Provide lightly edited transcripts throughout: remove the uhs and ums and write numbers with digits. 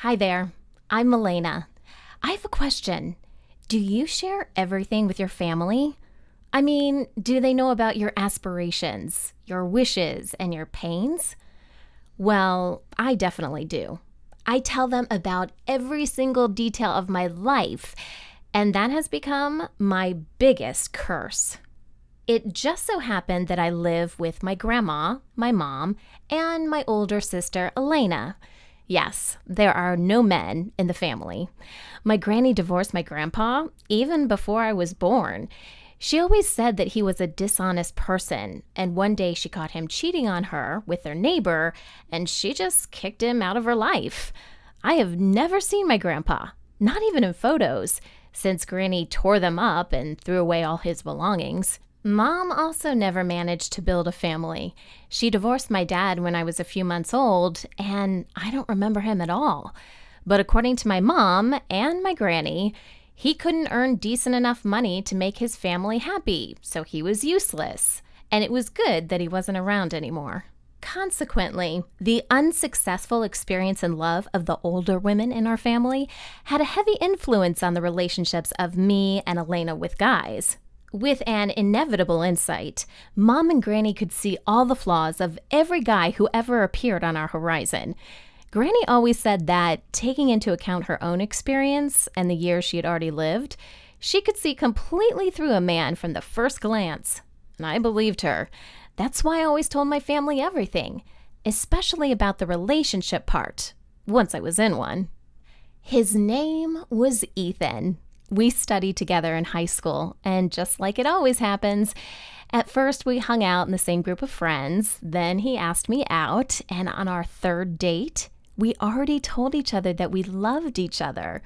Hi there, I'm Milena. I have a question. Do you share everything with your family? I mean, do they know about your aspirations, your wishes, and your pains? Well, I definitely do. I tell them about every single detail of my life, and that has become my biggest curse. It just so happened that I live with my grandma, my mom, and my older sister, Elena. Yes, there are no men in the family. My granny divorced my grandpa even before I was born. She always said that he was a dishonest person, and one day she caught him cheating on her with their neighbor, and she just kicked him out of her life. I have never seen my grandpa, not even in photos, since Granny tore them up and threw away all his belongings. Mom also never managed to build a family. She divorced my dad when I was a few months old, and I don't remember him at all. But according to my mom and my granny, he couldn't earn decent enough money to make his family happy, so he was useless. And it was good that he wasn't around anymore. Consequently, the unsuccessful experience in love of the older women in our family had a heavy influence on the relationships of me and Elena with guys. With an inevitable insight, Mom and Granny could see all the flaws of every guy who ever appeared on our horizon. Granny always said that, taking into account her own experience and the years she had already lived, she could see completely through a man from the first glance. And I believed her. That's why I always told my family everything, especially about the relationship part, once I was in one. His name was Ethan. We studied together in high school, and just like it always happens, at first we hung out in the same group of friends, then he asked me out, and on our third date, we already told each other that we loved each other.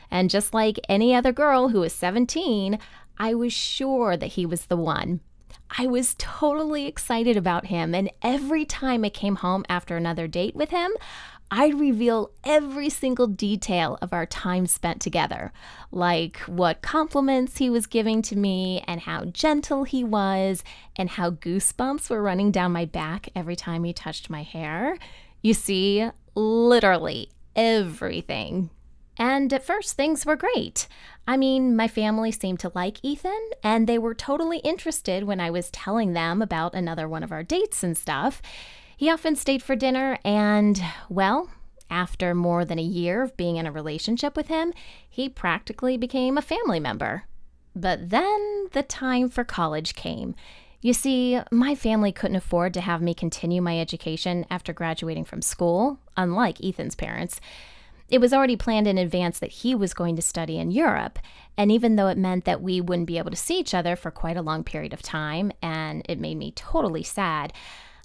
And just like any other girl who was 17, I was sure that he was the one. I was totally excited about him, and every time I came home after another date with him, I'd reveal every single detail of our time spent together, like what compliments he was giving to me and how gentle he was and how goosebumps were running down my back every time he touched my hair. You see, literally everything. And at first, things were great. I mean, my family seemed to like Ethan, and they were totally interested when I was telling them about another one of our dates and stuff. He often stayed for dinner, and, well, after more than a year of being in a relationship with him, he practically became a family member. But then the time for college came. You see, my family couldn't afford to have me continue my education after graduating from school, unlike Ethan's parents. It was already planned in advance that he was going to study in Europe, and even though it meant that we wouldn't be able to see each other for quite a long period of time, and it made me totally sad,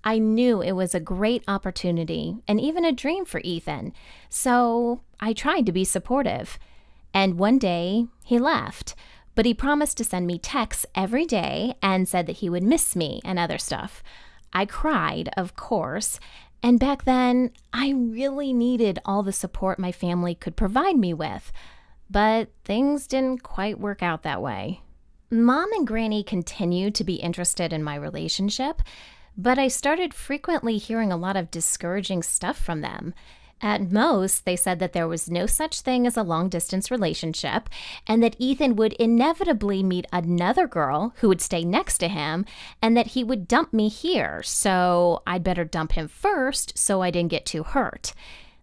I knew it was a great opportunity and even a dream for Ethan, so I tried to be supportive. And one day, he left, but he promised to send me texts every day and said that he would miss me and other stuff. I cried, of course, and back then, I really needed all the support my family could provide me with, but things didn't quite work out that way. Mom and Granny continued to be interested in my relationship, but I started frequently hearing a lot of discouraging stuff from them. At most, they said that there was no such thing as a long-distance relationship and that Ethan would inevitably meet another girl who would stay next to him and that he would dump me here, so I'd better dump him first so I didn't get too hurt.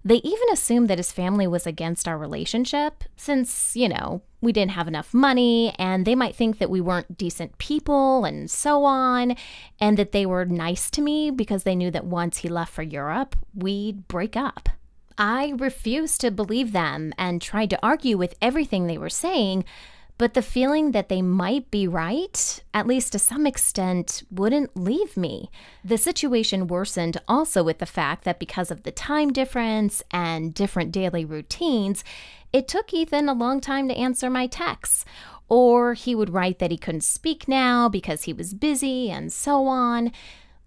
They even assumed that his family was against our relationship since, we didn't have enough money and they might think that we weren't decent people and so on, and that they were nice to me because they knew that once he left for Europe, we'd break up. I refused to believe them and tried to argue with everything they were saying, but the feeling that they might be right, at least to some extent, wouldn't leave me. The situation worsened also with the fact that because of the time difference and different daily routines, it took Ethan a long time to answer my texts. Or he would write that he couldn't speak now because he was busy and so on.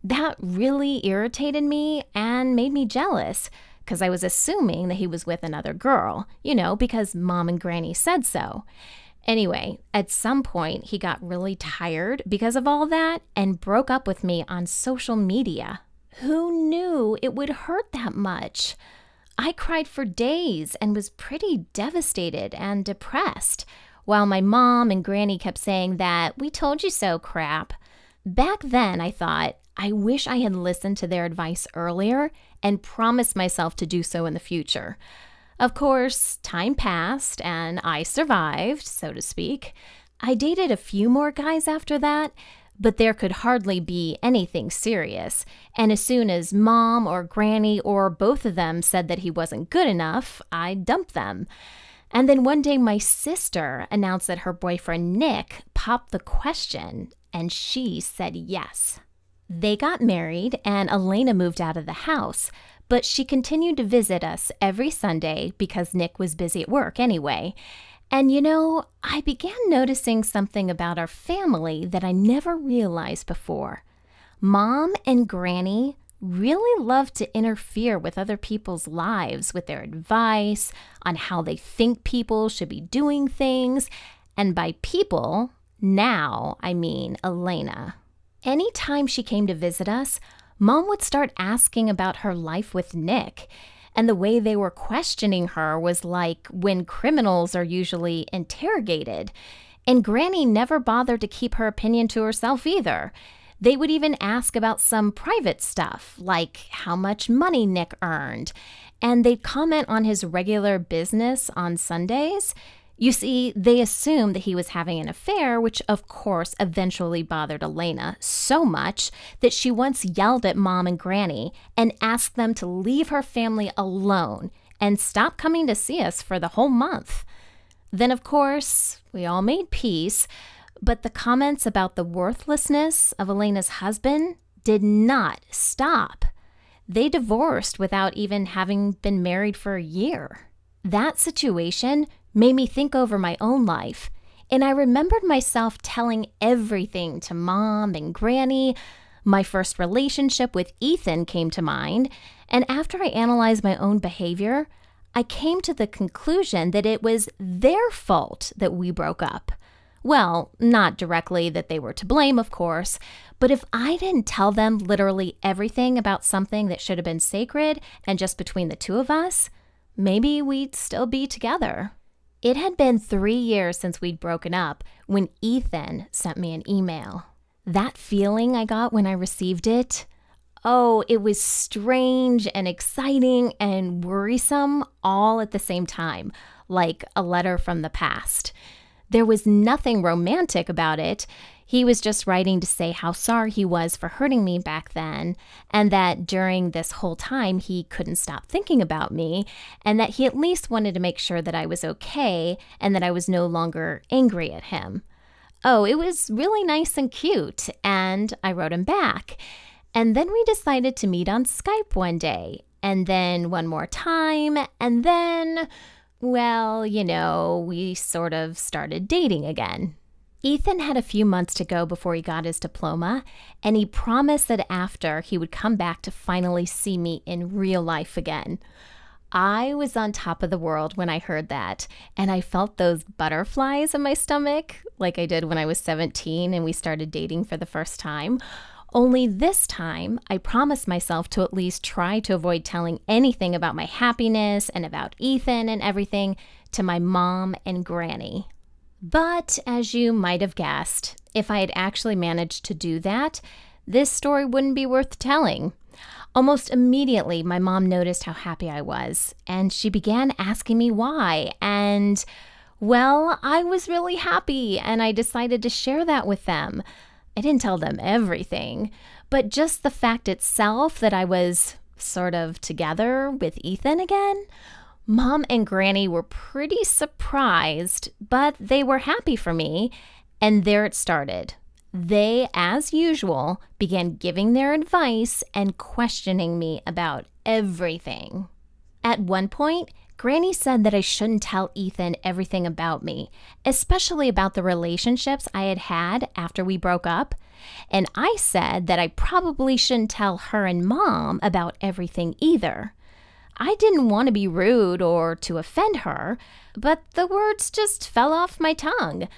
That really irritated me and made me jealous, because I was assuming that he was with another girl, because Mom and Granny said so. Anyway, at some point, he got really tired because of all that and broke up with me on social media. Who knew it would hurt that much? I cried for days and was pretty devastated and depressed, while my mom and Granny kept saying that "we told you so" crap. Back then, I thought, I wish I had listened to their advice earlier and promised myself to do so in the future. Of course, time passed and I survived, so to speak. I dated a few more guys after that, but there could hardly be anything serious. And as soon as Mom or Granny or both of them said that he wasn't good enough, I dumped them. And then one day my sister announced that her boyfriend Nick popped the question, and she said yes. They got married and Elena moved out of the house, but she continued to visit us every Sunday because Nick was busy at work anyway. And I began noticing something about our family that I never realized before. Mom and Granny really love to interfere with other people's lives with their advice on how they think people should be doing things. And by people, now I mean Elena. Anytime she came to visit us, Mom would start asking about her life with Nick. And the way they were questioning her was like when criminals are usually interrogated. And Granny never bothered to keep her opinion to herself either. They would even ask about some private stuff, like how much money Nick earned. And they'd comment on his regular business on Sundays. You see, they assumed that he was having an affair, which of course eventually bothered Elena so much that she once yelled at Mom and Granny and asked them to leave her family alone and stop coming to see us for the whole month. Then, of course, we all made peace, but the comments about the worthlessness of Elena's husband did not stop. They divorced without even having been married for a year. That situation made me think over my own life, and I remembered myself telling everything to Mom and Granny. My first relationship with Ethan came to mind, and after I analyzed my own behavior, I came to the conclusion that it was their fault that we broke up. Well, not directly that they were to blame, of course, but if I didn't tell them literally everything about something that should have been sacred and just between the two of us, maybe we'd still be together. It had been 3 years since we'd broken up when Ethan sent me an email. That feeling I got when I received it, it was strange and exciting and worrisome all at the same time, like a letter from the past. There was nothing romantic about it. He was just writing to say how sorry he was for hurting me back then, and that during this whole time he couldn't stop thinking about me, and that he at least wanted to make sure that I was okay and that I was no longer angry at him. It was really nice and cute, and I wrote him back. And then we decided to meet on Skype one day, and then one more time, and then, we sort of started dating again. Ethan had a few months to go before he got his diploma, and he promised that after he would come back to finally see me in real life again. I was on top of the world when I heard that, and I felt those butterflies in my stomach like I did when I was 17 and we started dating for the first time. Only this time, I promised myself to at least try to avoid telling anything about my happiness and about Ethan and everything to my mom and Granny. But as you might have guessed, if I had actually managed to do that, this story wouldn't be worth telling. Almost immediately, my mom noticed how happy I was, and she began asking me why. And, I was really happy, and I decided to share that with them. I didn't tell them everything, but just the fact itself that I was sort of together with Ethan again. Mom and Granny were pretty surprised, but they were happy for me, and there it started. They, as usual, began giving their advice and questioning me about everything. At one point, Granny said that I shouldn't tell Ethan everything about me, especially about the relationships I had had after we broke up, and I said that I probably shouldn't tell her and Mom about everything either. I didn't want to be rude or to offend her, but the words just fell off my tongue.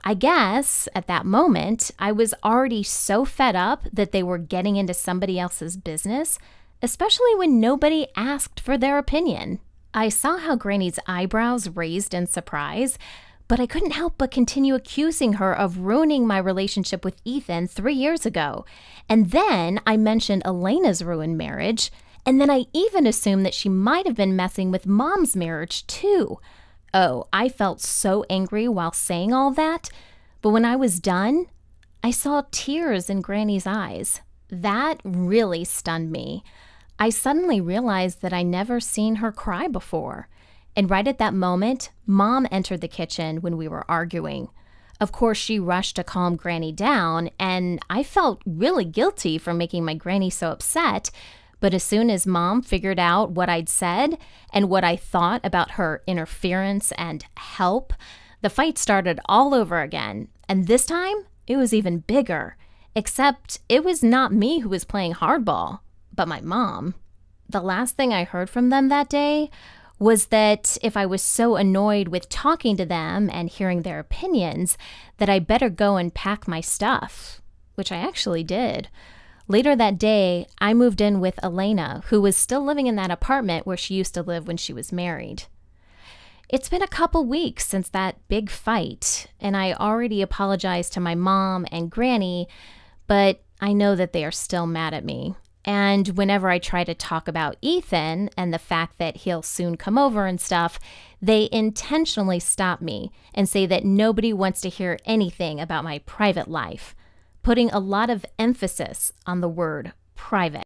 I guess, at that moment, I was already so fed up that they were getting into somebody else's business, especially when nobody asked for their opinion. I saw how Granny's eyebrows raised in surprise, but I couldn't help but continue accusing her of ruining my relationship with Ethan 3 years ago. And then I mentioned Elena's ruined marriage, and then I even assumed that she might have been messing with Mom's marriage too. Oh, I felt so angry while saying all that, but when I was done, I saw tears in Granny's eyes. That really stunned me. I suddenly realized that I never seen her cry before. And right at that moment, Mom entered the kitchen when we were arguing. Of course, she rushed to calm Granny down, and I felt really guilty for making my Granny so upset. But as soon as Mom figured out what I'd said and what I thought about her interference and help, the fight started all over again. And this time, it was even bigger. Except it was not me who was playing hardball, but my mom. The last thing I heard from them that day was that if I was so annoyed with talking to them and hearing their opinions, that I better go and pack my stuff, which I actually did. Later that day, I moved in with Elena, who was still living in that apartment where she used to live when she was married. It's been a couple weeks since that big fight, and I already apologized to my mom and Granny, but I know that they are still mad at me. And whenever I try to talk about Ethan and the fact that he'll soon come over and stuff, they intentionally stop me and say that nobody wants to hear anything about my private life, putting a lot of emphasis on the word private.